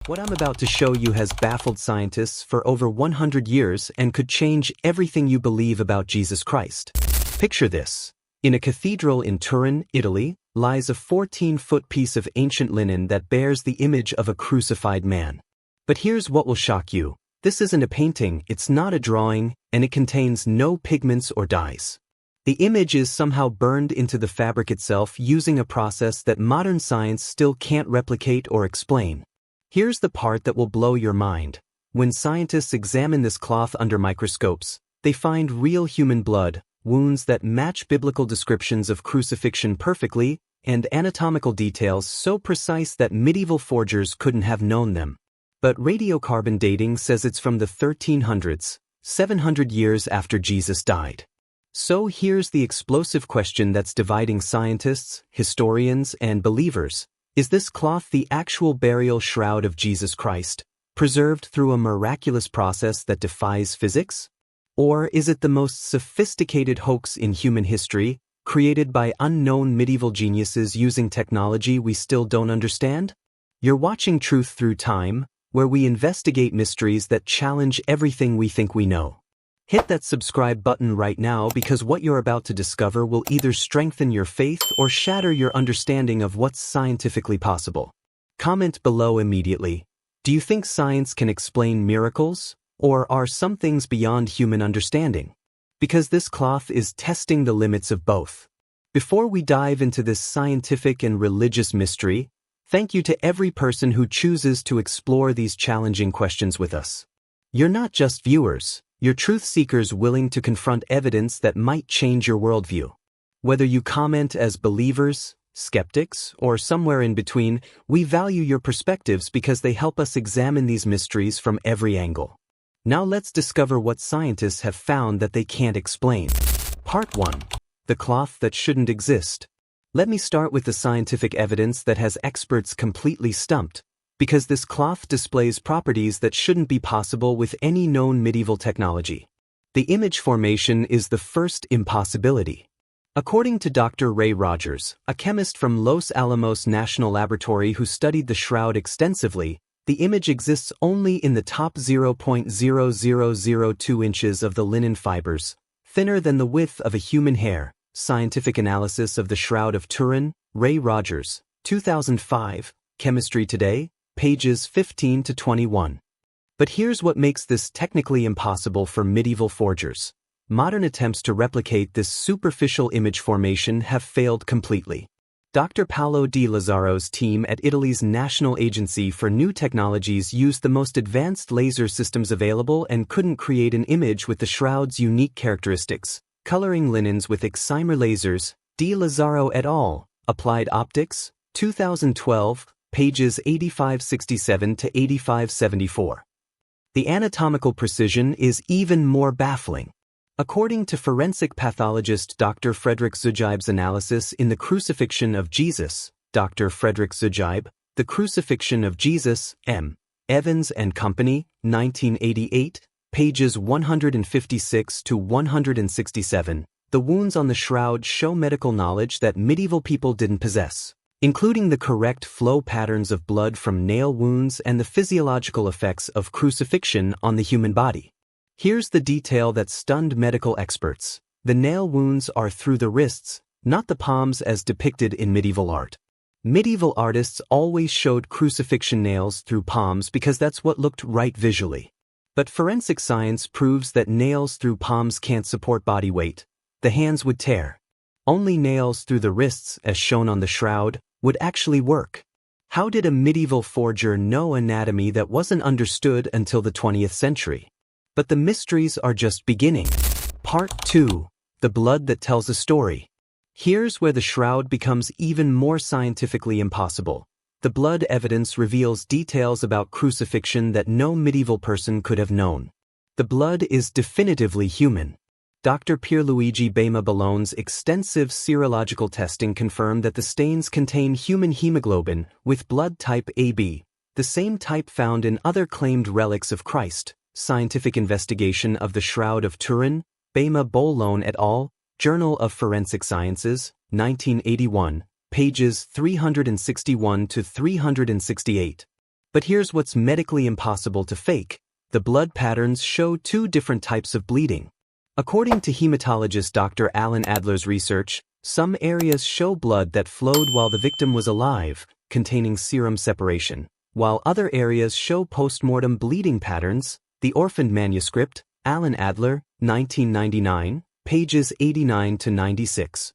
What I'm about to show you has baffled scientists for over 100 years and could change everything you believe about Jesus Christ. Picture this. In a cathedral in Turin, Italy, lies a 14-foot piece of ancient linen that bears the image of a crucified man. But here's what will shock you. This isn't a painting, it's not a drawing, and it contains no pigments or dyes. The image is somehow burned into the fabric itself using a process that modern science still can't replicate or explain. Here's the part that will blow your mind. When scientists examine this cloth under microscopes, they find real human blood, wounds that match biblical descriptions of crucifixion perfectly, and anatomical details so precise that medieval forgers couldn't have known them. But radiocarbon dating says it's from the 1300s, 700 years after Jesus died. So here's the explosive question that's dividing scientists, historians, and believers. Is this cloth the actual burial shroud of Jesus Christ, preserved through a miraculous process that defies physics? Or is it the most sophisticated hoax in human history, created by unknown medieval geniuses using technology we still don't understand? You're watching Truth Through Time, where we investigate mysteries that challenge everything we think we know. Hit that subscribe button right now because what you're about to discover will either strengthen your faith or shatter your understanding of what's scientifically possible. Comment below immediately. Do you think science can explain miracles? Or are some things beyond human understanding? Because this cloth is testing the limits of both. Before we dive into this scientific and religious mystery, thank you to every person who chooses to explore these challenging questions with us. You're not just viewers, you're truth seekers willing to confront evidence that might change your worldview. Whether you comment as believers, skeptics, or somewhere in between, we value your perspectives because they help us examine these mysteries from every angle. Now let's discover what scientists have found that they can't explain. Part 1. The cloth that shouldn't exist. Let me start with the scientific evidence that has experts completely stumped, because this cloth displays properties that shouldn't be possible with any known medieval technology. The image formation is the first impossibility. According to Dr. Ray Rogers, a chemist from Los Alamos National Laboratory who studied the shroud extensively, the image exists only in the top 0.0002 inches of the linen fibers, thinner than the width of a human hair. Scientific Analysis of the Shroud of Turin, Ray Rogers, 2005, Chemistry Today, pages 15 to 21. But here's what makes this technically impossible for medieval forgers. Modern attempts to replicate this superficial image formation have failed completely. Dr. Paolo Di Lazzaro's team at Italy's National Agency for New Technologies used the most advanced laser systems available and couldn't create an image with the shroud's unique characteristics. Coloring linens with excimer lasers, Di Lazzaro et al., Applied Optics, 2012, pages 8567 to 8574. The anatomical precision is even more baffling. According to forensic pathologist Dr. Frederick Zugibe's analysis in The Crucifixion of Jesus, Dr. Frederick Zugibe, The Crucifixion of Jesus, M. Evans and Company, 1988, pages 156 to 167, the wounds on the shroud show medical knowledge that medieval people didn't possess, including the correct flow patterns of blood from nail wounds and the physiological effects of crucifixion on the human body. Here's the detail that stunned medical experts. The nail wounds are through the wrists, not the palms as depicted in medieval art. Medieval artists always showed crucifixion nails through palms because that's what looked right visually. But forensic science proves that nails through palms can't support body weight. The hands would tear. Only nails through the wrists, as shown on the shroud, would actually work. How did a medieval forger know anatomy that wasn't understood until the 20th century? But the mysteries are just beginning. Part 2. The blood that tells a story. Here's where the shroud becomes even more scientifically impossible. The blood evidence reveals details about crucifixion that no medieval person could have known. The blood is definitively human. Dr. Pierluigi Bema Ballone's extensive serological testing confirmed that the stains contain human hemoglobin with blood type AB, the same type found in other claimed relics of Christ. Scientific Investigation of the Shroud of Turin, Bema Ballone et al., Journal of Forensic Sciences, 1981, pages 361 to 368. But here's what's medically impossible to fake. The blood patterns show two different types of bleeding. According to hematologist Dr. Alan Adler's research, some areas show blood that flowed while the victim was alive, containing serum separation, while other areas show post-mortem bleeding patterns. The Orphaned Manuscript, Alan Adler, 1999, pages 89 to 96.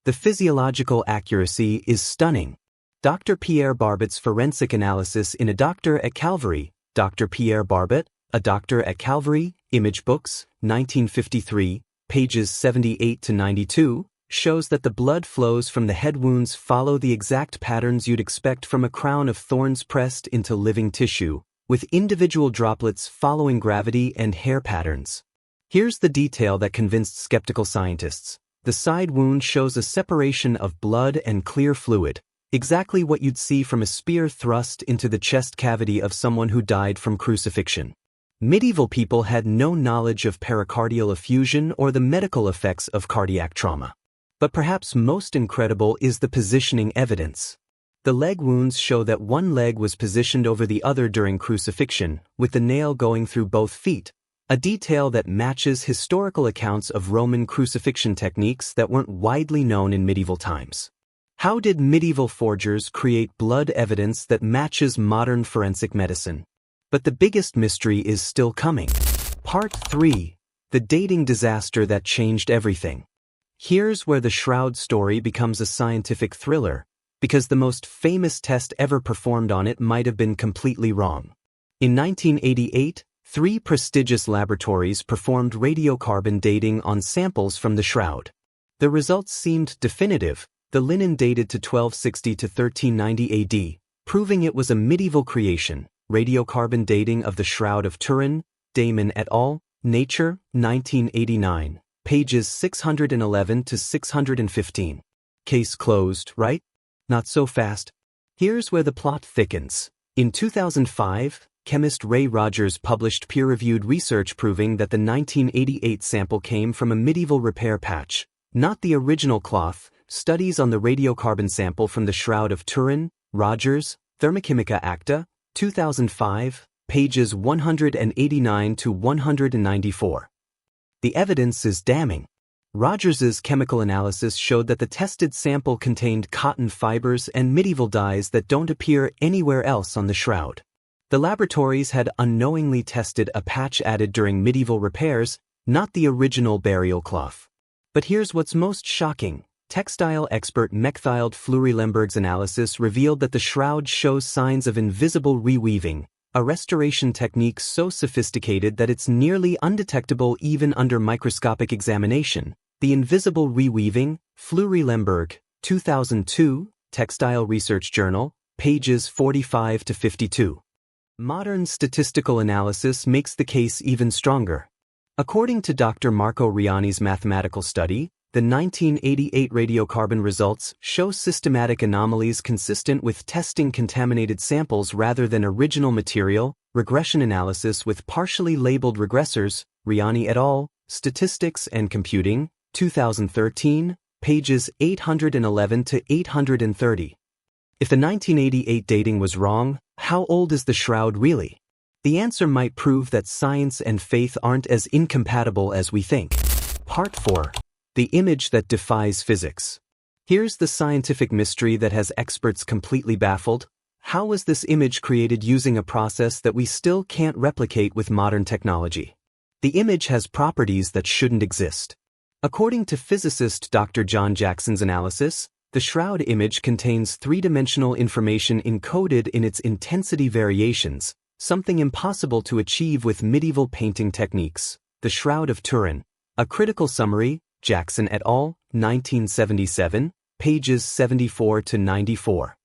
The physiological accuracy is stunning. Dr. Pierre Barbet's forensic analysis in A Doctor at Calvary, Dr. Pierre Barbet, A Doctor at Calvary, Image Books, 1953, pages 78 to 92, shows that the blood flows from the head wounds follow the exact patterns you'd expect from a crown of thorns pressed into living tissue, with individual droplets following gravity and hair patterns. Here's the detail that convinced skeptical scientists. The side wound shows a separation of blood and clear fluid, exactly what you'd see from a spear thrust into the chest cavity of someone who died from crucifixion. Medieval people had no knowledge of pericardial effusion or the medical effects of cardiac trauma. But perhaps most incredible is the positioning evidence. The leg wounds show that one leg was positioned over the other during crucifixion, with the nail going through both feet, a detail that matches historical accounts of Roman crucifixion techniques that weren't widely known in medieval times. How did medieval forgers create blood evidence that matches modern forensic medicine? But the biggest mystery is still coming. Part 3. The dating disaster that changed everything. Here's where the Shroud story becomes a scientific thriller, because the most famous test ever performed on it might have been completely wrong. In 1988, 3 prestigious laboratories performed radiocarbon dating on samples from the Shroud. The results seemed definitive. The linen dated to 1260 to 1390 AD, proving it was a medieval creation. Radiocarbon dating of the Shroud of Turin, Damon et al., Nature, 1989, pages 611 to 615. Case closed, right? Not so fast. Here's where the plot thickens. In 2005, chemist Ray Rogers published peer-reviewed research proving that the 1988 sample came from a medieval repair patch, not the original cloth. Studies on the radiocarbon sample from the Shroud of Turin, Rogers, Thermochimica Acta, 2005, pages 189 to 194. The evidence is damning. Rogers's chemical analysis showed that the tested sample contained cotton fibers and medieval dyes that don't appear anywhere else on the Shroud. The laboratories had unknowingly tested a patch added during medieval repairs, not the original burial cloth. But here's what's most shocking. Textile expert Mechthild Fleury-Lemberg's analysis revealed that the Shroud shows signs of invisible reweaving, a restoration technique so sophisticated that it's nearly undetectable even under microscopic examination. The invisible reweaving, Fleury-Lemberg, 2002, Textile Research Journal, pages 45 to 52. Modern statistical analysis makes the case even stronger. According to Dr. Marco Riani's mathematical study, the 1988 radiocarbon results show systematic anomalies consistent with testing contaminated samples rather than original material. Regression analysis with partially labeled regressors, Riani et al., Statistics and Computing, 2013, pages 811 to 830. If the 1988 dating was wrong, how old is the Shroud really? The answer might prove that science and faith aren't as incompatible as we think. Part 4. The image that defies physics. Here's the scientific mystery that has experts completely baffled. How was this image created using a process that we still can't replicate with modern technology? The image has properties that shouldn't exist. According to physicist Dr. John Jackson's analysis, the Shroud image contains three-dimensional information encoded in its intensity variations, something impossible to achieve with medieval painting techniques. The Shroud of Turin. A critical summary, Jackson et al., 1977, pages 74 to 94.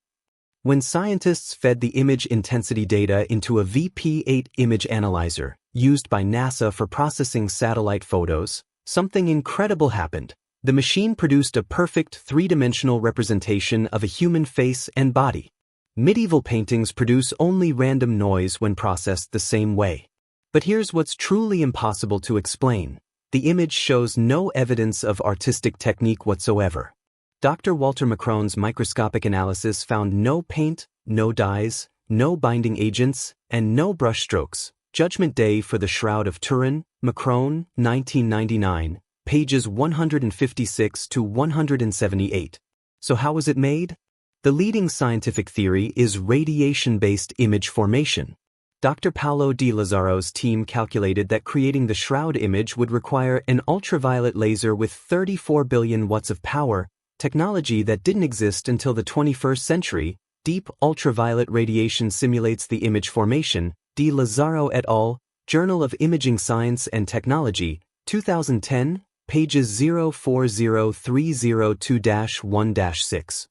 When scientists fed the image intensity data into a VP8 image analyzer, used by NASA for processing satellite photos, something incredible happened. The machine produced a perfect three-dimensional representation of a human face and body. Medieval paintings produce only random noise when processed the same way. But here's what's truly impossible to explain. The image shows no evidence of artistic technique whatsoever. Dr. Walter Macron's microscopic analysis found no paint, no dyes, no binding agents, and no brushstrokes. Judgment Day for the Shroud of Turin, Macron, 1999, pages 156 to 178. So how was it made? The leading scientific theory is radiation-based image formation. Dr. Paolo Di Lazzaro's team calculated that creating the shroud image would require an ultraviolet laser with 34 billion watts of power, technology that didn't exist until the 21st century. Deep ultraviolet radiation simulates the image formation. Di Lazzaro et al., Journal of Imaging Science and Technology, 2010, pages 040302-1-6.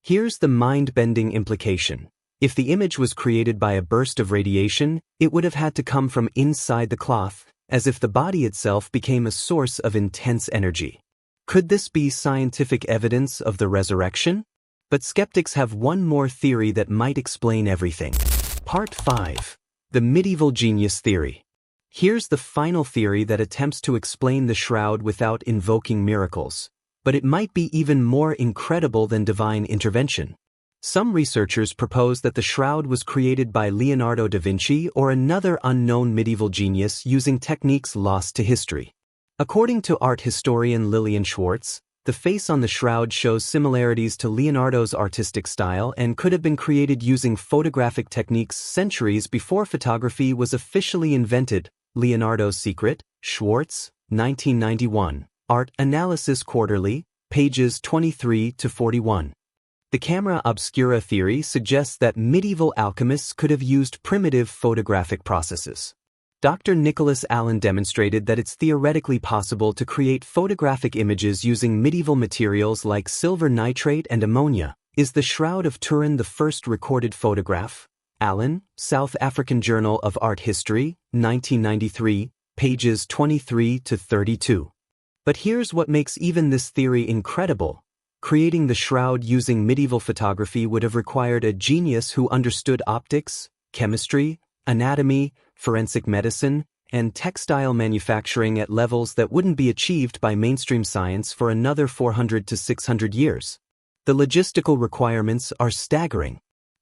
Here's the mind-bending implication. If the image was created by a burst of radiation, it would have had to come from inside the cloth, as if the body itself became a source of intense energy. Could this be scientific evidence of the resurrection? But skeptics have one more theory that might explain everything. Part 5. The Medieval Genius Theory. Here's the final theory that attempts to explain the shroud without invoking miracles. But it might be even more incredible than divine intervention. Some researchers propose that the shroud was created by Leonardo da Vinci or another unknown medieval genius using techniques lost to history. According to art historian Lillian Schwartz, the face on the shroud shows similarities to Leonardo's artistic style and could have been created using photographic techniques centuries before photography was officially invented. Leonardo's Secret, Schwartz, 1991, Art Analysis Quarterly, pages 23 to 41. The camera obscura theory suggests that medieval alchemists could have used primitive photographic processes. Dr. Nicholas Allen demonstrated that it's theoretically possible to create photographic images using medieval materials like silver nitrate and ammonia. Is the Shroud of Turin the first recorded photograph? Allen, South African Journal of Art History, 1993, pages 23 to 32. But here's what makes even this theory incredible. Creating the shroud using medieval photography would have required a genius who understood optics, chemistry, anatomy, forensic medicine, and textile manufacturing at levels that wouldn't be achieved by mainstream science for another 400 to 600 years. The logistical requirements are staggering.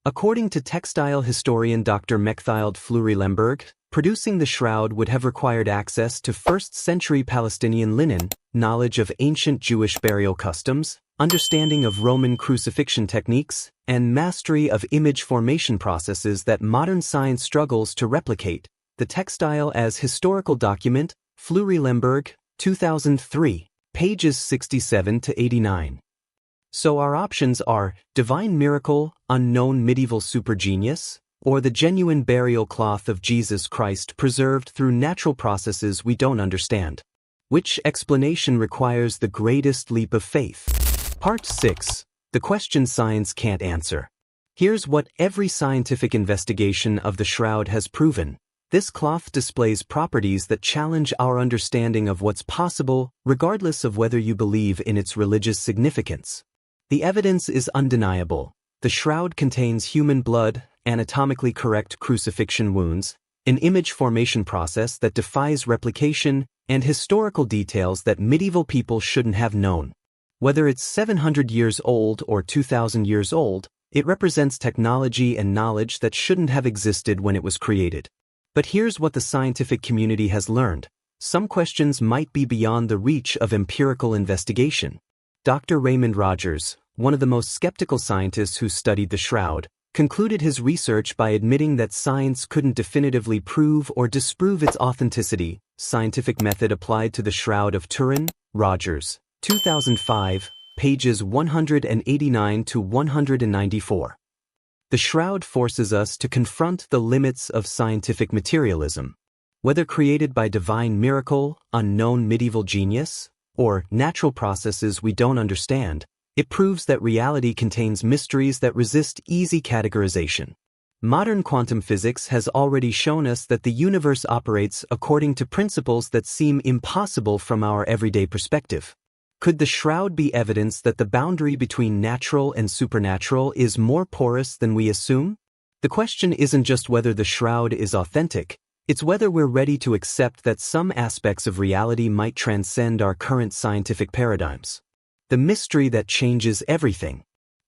According to textile historian Dr. Mechthild Fleury-Lemberg, producing the shroud would have required access to 1st-century Palestinian linen, knowledge of ancient Jewish burial customs, understanding of Roman crucifixion techniques, and mastery of image formation processes that modern science struggles to replicate. The Textile as Historical Document, Fleury-Lemberg, 2003, pages 67 to 89. So our options are divine miracle, unknown medieval supergenius, or the genuine burial cloth of Jesus Christ preserved through natural processes we don't understand. Which explanation requires the greatest leap of faith? Part 6. The question science can't answer. Here's what every scientific investigation of the shroud has proven. This cloth displays properties that challenge our understanding of what's possible, regardless of whether you believe in its religious significance. The evidence is undeniable. The shroud contains human blood, anatomically correct crucifixion wounds, an image formation process that defies replication, and historical details that medieval people shouldn't have known. Whether it's 700 years old or 2,000 years old, it represents technology and knowledge that shouldn't have existed when it was created. But here's what the scientific community has learned. Some questions might be beyond the reach of empirical investigation. Dr. Raymond Rogers, one of the most skeptical scientists who studied the shroud, concluded his research by admitting that science couldn't definitively prove or disprove its authenticity. Scientific method applied to the Shroud of Turin, Rogers, 2005, pages 189 to 194. The shroud forces us to confront the limits of scientific materialism. Whether created by divine miracle, unknown medieval genius, or natural processes we don't understand, it proves that reality contains mysteries that resist easy categorization. Modern quantum physics has already shown us that the universe operates according to principles that seem impossible from our everyday perspective. Could the shroud be evidence that the boundary between natural and supernatural is more porous than we assume? The question isn't just whether the shroud is authentic, it's whether we're ready to accept that some aspects of reality might transcend our current scientific paradigms. The mystery that changes everything.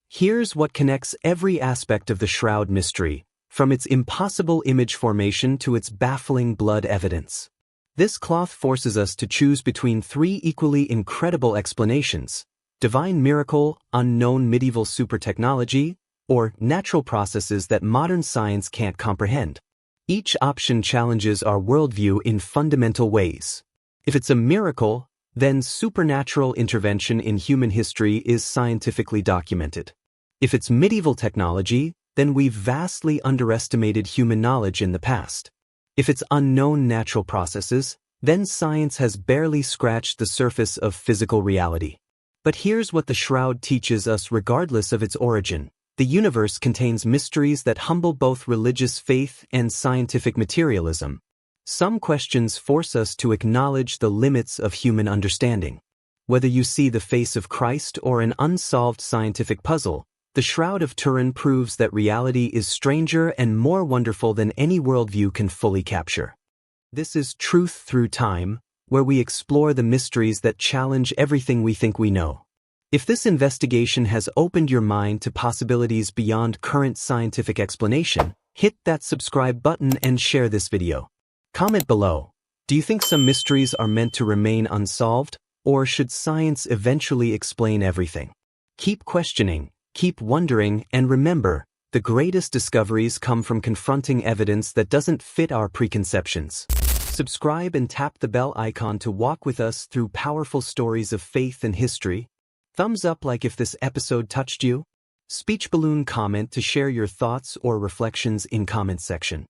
Here's what connects every aspect of the shroud mystery. from its impossible image formation to its baffling blood evidence. This cloth forces us to choose between three equally incredible explanations: divine miracle, unknown medieval super technology, or natural processes that modern science can't comprehend. Each option challenges our worldview in fundamental ways. If it's a miracle, then supernatural intervention in human history is scientifically documented. If it's medieval technology, then we've vastly underestimated human knowledge in the past. If it's unknown natural processes, then science has barely scratched the surface of physical reality. But here's what the Shroud teaches us regardless of its origin. The universe contains mysteries that humble both religious faith and scientific materialism. Some questions force us to acknowledge the limits of human understanding. Whether you see the face of Christ or an unsolved scientific puzzle, the Shroud of Turin proves that reality is stranger and more wonderful than any worldview can fully capture. This is Truth Through Time, where we explore the mysteries that challenge everything we think we know. If this investigation has opened your mind to possibilities beyond current scientific explanation, hit that subscribe button and share this video. Comment below. Do you think some mysteries are meant to remain unsolved, or should science eventually explain everything? Keep questioning, keep wondering, and remember, the greatest discoveries come from confronting evidence that doesn't fit our preconceptions. Subscribe and tap the bell icon to walk with us through powerful stories of faith and history. Thumbs up like if this episode touched you. Speech balloon comment to share your thoughts or reflections in comment section.